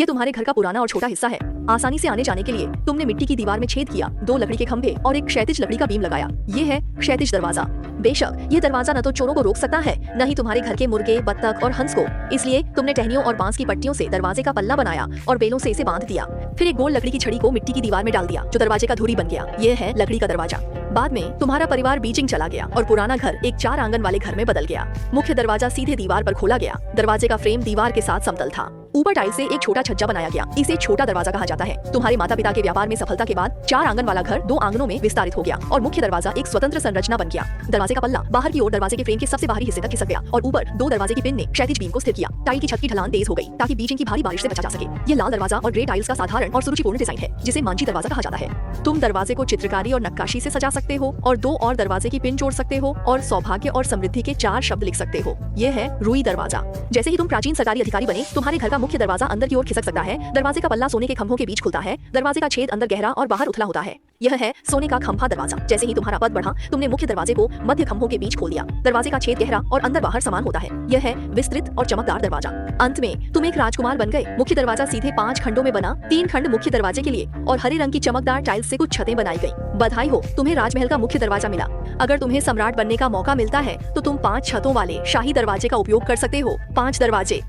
ये तुम्हारे घर का पुराना और छोटा हिस्सा है। आसानी से आने जाने के लिए तुमने मिट्टी की दीवार में छेद किया, 2 लकड़ी के खंभे और एक क्षैतिज लकड़ी का बीम लगाया। ये है क्षैतिज दरवाजा। बेशक ये दरवाजा न तो चोरों को रोक सकता है, न ही तुम्हारे घर के मुर्गे, बत्तख और हंस को। इसलिए तुमने टहनियों और बांस की पट्टियों से दरवाजे का पल्ला बनाया और बेलों से इसे बांध दिया। फिर एक गोल लकड़ी की छड़ी को मिट्टी की दीवार में डाल दिया, जो दरवाजे का धुरी बन गया। ये है लकड़ी का दरवाजा। बाद में तुम्हारा परिवार बीजिंग चला गया और पुराना घर एक 4 आंगन वाले घर में बदल गया। मुख्य दरवाजा सीधे दीवार पर खोला गया। दरवाजे का फ्रेम दीवार के साथ समतल था। ऊपर टाइल से एक छोटा छज्जा बनाया गया। इसे छोटा दरवाजा कहा जाता है। तुम्हारे माता पिता के व्यापार में सफलता के बाद 4 आंगन वाला घर 2 आंगनों में विस्तारित हो गया और मुख्य दरवाजा एक स्वतंत्र संरचना बन गया। दरवाजे का पल्ला बाहर की ओर दरवाजे के फ्रेम के सबसे बाहरी हिस्से तक खिसक गया और ऊपर 2 दरवाजे की पिन ने क्षैतिज बीम को स्थिर किया। टाइल की छत की ढलान तेज हो गई ताकि बीजिंग की भारी बारिश से बचा जा सके। ये लाल दरवाजा और ग्रे टाइल्स का साधारण और सुरुचिपूर्ण डिजाइन है, जिसे मांझी दरवाजा कहा जाता है। तुम दरवाजे को चित्रकारी और नक्काशी से सजा सकते हो और 2 और दरवाजे की पिन जोड़ सकते हो और सौभाग्य और समृद्धि के 4 शब्द लिख सकते हो। यह है रुई दरवाजा। जैसे ही तुम प्राचीन सरकारी अधिकारी बने, तुम्हारे घर का मुख्य दरवाजा अंदर की ओर खिसक सकता है। दरवाजे का पल्ला सोने के खंभों के बीच खुलता है। दरवाजे का छेद अंदर गहरा और बाहर उथला होता है। यह है सोने का खंभा दरवाजा। जैसे ही तुम्हारा पद बढ़ा, तुमने मुख्य दरवाजे को मध्य खंभों के बीच खोल दिया। दरवाजे का छेद गहरा और अंदर बाहर समान होता है। यह है विस्तृत और चमकदार दरवाजा। अंत में तुम एक राजकुमार बन गए। मुख्य दरवाजा सीधे 5 खंडों में बना, 3 खंड मुख्य दरवाजे के लिए और हरे रंग की चमकदार टाइल्स से कुछ छतें बनाई गई। बधाई हो, तुम्हें राजमहल का मुख्य दरवाजा मिला। अगर तुम्हें सम्राट बनने का मौका मिलता है तो तुम 5 छतों वाले शाही दरवाजे का उपयोग कर सकते हो। 5 दरवाजे